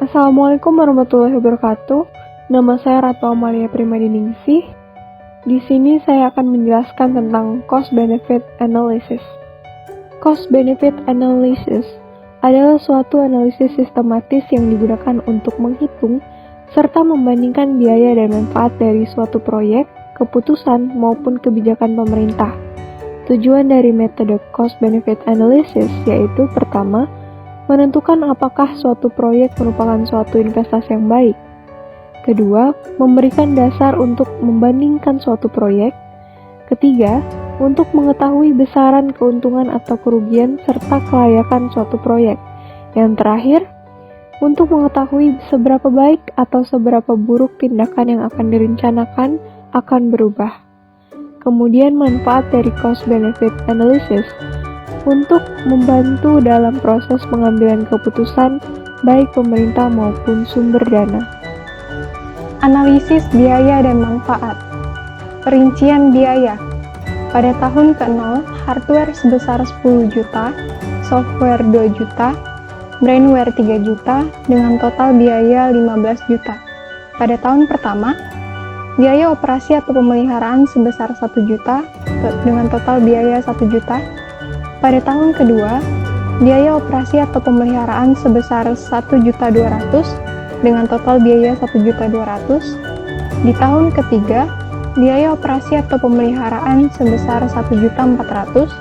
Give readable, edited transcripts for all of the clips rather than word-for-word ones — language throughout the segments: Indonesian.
Assalamualaikum warahmatullahi wabarakatuh. Nama saya Ratu Amalia Primadiningsih. Di sini saya akan menjelaskan tentang cost benefit analysis. Cost benefit analysis adalah suatu analisis sistematis yang digunakan untuk menghitung serta membandingkan biaya dan manfaat dari suatu proyek, keputusan, maupun kebijakan pemerintah. Tujuan dari metode cost benefit analysis yaitu pertama, menentukan apakah suatu proyek merupakan suatu investasi yang baik. Kedua, memberikan dasar untuk membandingkan suatu proyek. Ketiga, untuk mengetahui besaran keuntungan atau kerugian serta kelayakan suatu proyek. Yang terakhir, untuk mengetahui seberapa baik atau seberapa buruk tindakan yang akan direncanakan akan berubah. Kemudian manfaat dari cost benefit analysis untuk membantu dalam proses pengambilan keputusan baik pemerintah maupun sumber dana. Analisis biaya dan manfaat. Perincian biaya. Pada tahun ke-0, hardware sebesar 10 juta, software 2 juta, brainware 3 juta, dengan total biaya 15 juta. Pada tahun pertama, biaya operasi atau pemeliharaan sebesar 1 juta, dengan total biaya 1 juta. Pada tahun kedua, biaya operasi atau pemeliharaan sebesar 1.200.000 dengan total biaya 1.200.000. Di tahun ketiga, biaya operasi atau pemeliharaan sebesar 1.400.000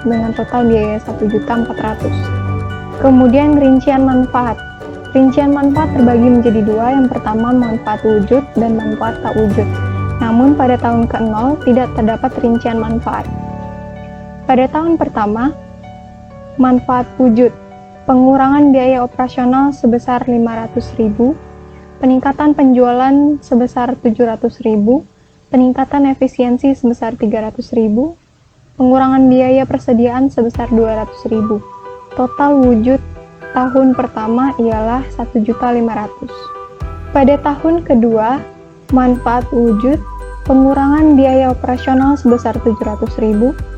dengan total biaya 1.400.000. Kemudian rincian manfaat. Rincian manfaat terbagi menjadi dua, yang pertama manfaat wujud dan manfaat tak wujud. Namun pada tahun ke-0 tidak terdapat rincian manfaat. Pada tahun pertama, manfaat wujud, pengurangan biaya operasional sebesar 500.000, peningkatan penjualan sebesar 700.000, peningkatan efisiensi sebesar 300.000, pengurangan biaya persediaan sebesar 200.000. Total wujud tahun pertama ialah 1.500.000. Pada tahun kedua, manfaat wujud, pengurangan biaya operasional sebesar 700.000,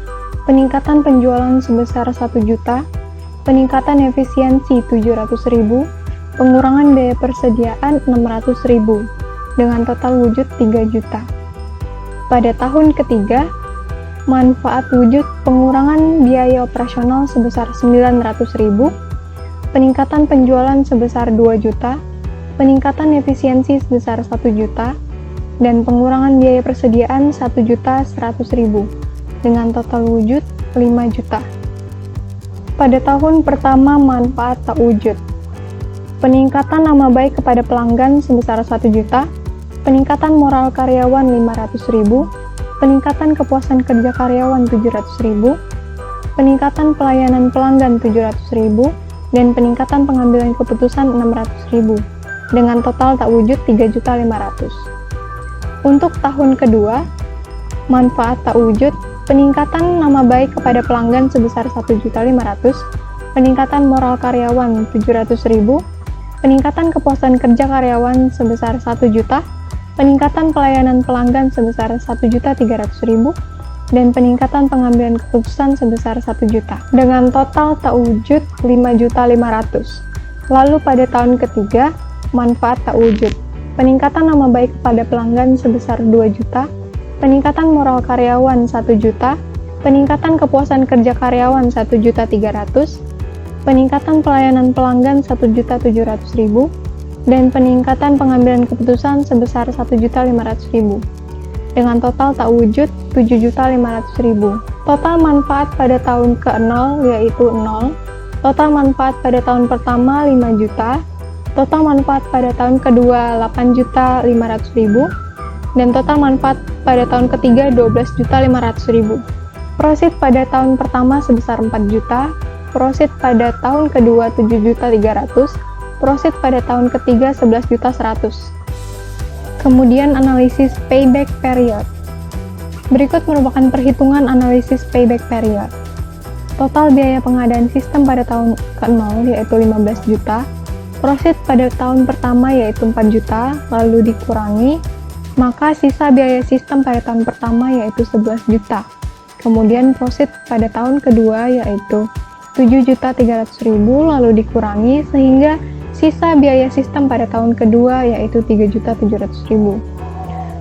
peningkatan penjualan sebesar 1 juta, peningkatan efisiensi 700.000, pengurangan biaya persediaan 600.000, dengan total wujud 3 juta. Pada tahun ketiga, manfaat wujud, pengurangan biaya operasional sebesar 900.000, peningkatan penjualan sebesar 2 juta, peningkatan efisiensi sebesar 1 juta, dan pengurangan biaya persediaan 1.100.000. dengan total wujud 5 juta. Pada tahun pertama manfaat tak wujud, peningkatan nama baik kepada pelanggan sebesar 1 juta, peningkatan moral karyawan 500.000, peningkatan kepuasan kerja karyawan 700.000, peningkatan pelayanan pelanggan 700.000, dan peningkatan pengambilan keputusan 600.000, dengan total tak wujud 3.500.000. Untuk tahun kedua, manfaat tak wujud, peningkatan nama baik kepada pelanggan sebesar 1.500.000, peningkatan moral karyawan 700.000, peningkatan kepuasan kerja karyawan sebesar 1 juta, peningkatan pelayanan pelanggan sebesar 1.300.000, dan peningkatan pengambilan keputusan sebesar 1 juta, dengan total tak wujud 5.500.000. Lalu pada tahun ketiga, manfaat tak wujud, peningkatan nama baik kepada pelanggan sebesar 2 juta, peningkatan moral karyawan 1 juta, peningkatan kepuasan kerja karyawan 1.300.000, peningkatan pelayanan pelanggan 1.700.000, dan peningkatan pengambilan keputusan sebesar 1.500.000, dengan total tak wujud 7.500.000. Total manfaat pada tahun ke-0 yaitu 0, total manfaat pada tahun pertama 5 juta, total manfaat pada tahun kedua 8.500.000, dan total manfaat pada tahun ketiga 12.500.000. Profit pada tahun pertama sebesar 4 juta, profit pada tahun kedua 7.300.000, profit pada tahun ketiga 11.100.000. Kemudian analisis payback period. Berikut merupakan perhitungan analisis payback period. Total biaya pengadaan sistem pada tahun ke-0 yaitu 15 juta, profit pada tahun pertama yaitu 4 juta, lalu dikurangi, maka sisa biaya sistem pada tahun pertama yaitu 11 juta. Kemudian profit pada tahun kedua yaitu 7.300.000 lalu dikurangi sehingga Sisa biaya sistem pada tahun kedua yaitu 3.700.000.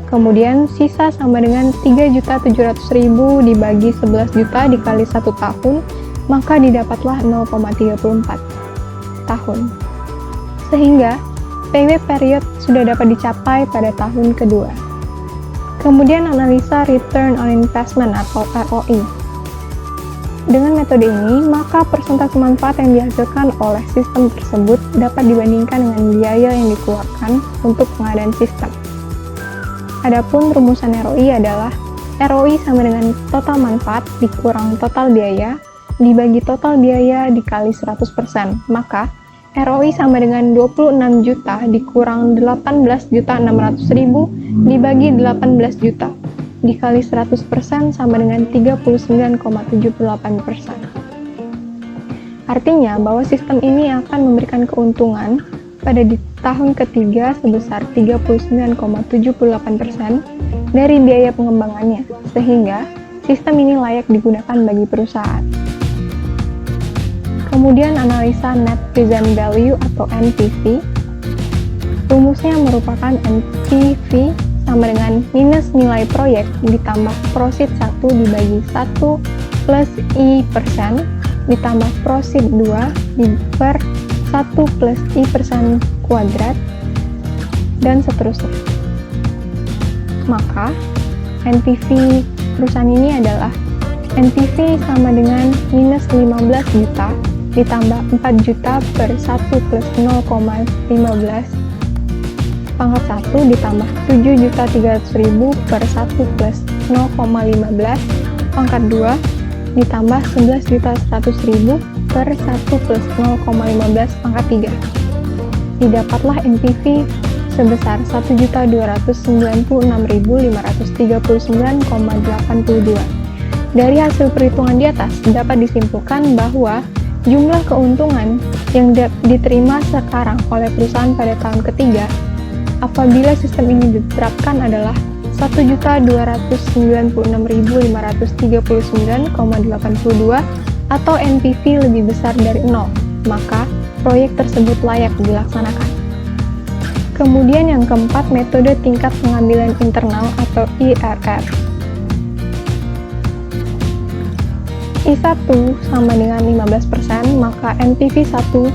Kemudian sisa sama dengan 3.700.000 dibagi 11 juta dikali 1 tahun, maka didapatlah 0,34 tahun. Sehingga PW period sudah dapat dicapai pada tahun kedua. Kemudian analisa return on investment atau ROI. Dengan metode ini, maka persentase manfaat yang dihasilkan oleh sistem tersebut dapat dibandingkan dengan biaya yang dikeluarkan untuk pengadaan sistem. Adapun rumusan ROI adalah ROI sama dengan total manfaat dikurang total biaya dibagi total biaya dikali 100%. Maka ROI sama dengan 26 juta dikurang 18.600.000 dibagi 18 juta dikali 100% sama dengan 39,78%. Artinya bahwa sistem ini akan memberikan keuntungan pada di tahun ketiga sebesar 39,78% dari biaya pengembangannya, sehingga sistem ini layak digunakan bagi perusahaan. Kemudian analisa Net Present Value atau NPV. Rumusnya merupakan NPV sama dengan minus nilai proyek ditambah proceed 1 dibagi 1 plus I persen ditambah proceed 2 per 1 plus I persen kuadrat, dan seterusnya. Maka, NPV perusahaan ini adalah NPV sama dengan minus 15 juta ditambah 4 juta per 1 plus 0,15 pangkat 1 ditambah 7.300.000 per 1 plus 0,15 pangkat 2 ditambah 11.100.000 per 1 plus 0,15 pangkat 3. Didapatlah NPV sebesar 1.296.539,82. Dari hasil perhitungan di atas dapat disimpulkan bahwa jumlah keuntungan yang diterima sekarang oleh perusahaan pada tahun ketiga apabila sistem ini diterapkan adalah 1.296.539,82 atau NPV lebih besar dari 0, maka proyek tersebut layak dilaksanakan. Kemudian yang keempat, metode tingkat pengambilan internal atau IRR. I1 sama dengan 15%, maka NPV 1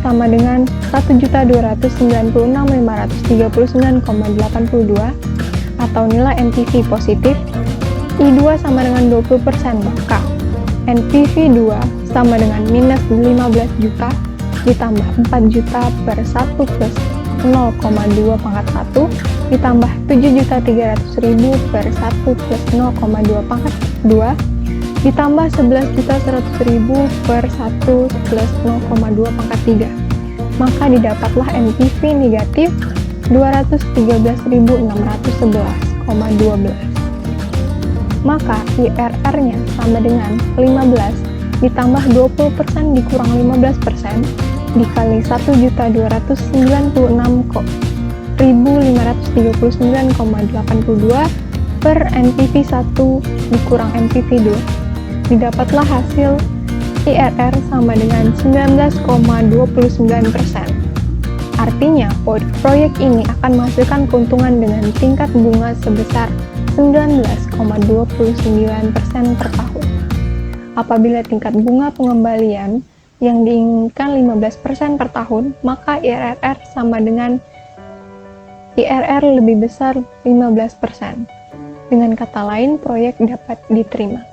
sama dengan 1.296.539,82 atau nilai NPV positif. I2 sama dengan 20%, maka NPV 2 sama dengan minus 15 juta ditambah 4 juta per 1 plus 0,2 pangkat 1 ditambah 7.300.000 per 1 plus 0,2 pangkat 2 ditambah 11.100.000 per 1 plus 0,2 pangkat 3. Maka didapatlah NPV negatif 213.611,12. Maka IRR-nya sama dengan 15 ditambah 20% dikurang 15% dikali 1.296.539,82 per NPV 1 dikurang NPV 2. Didapatlah hasil IRR sama dengan 19,29%. Artinya, proyek ini akan menghasilkan keuntungan dengan tingkat bunga sebesar 19,29% per tahun. Apabila tingkat bunga pengembalian yang diinginkan 15% per tahun, maka IRR sama dengan IRR lebih besar 15%. Dengan kata lain, proyek dapat diterima.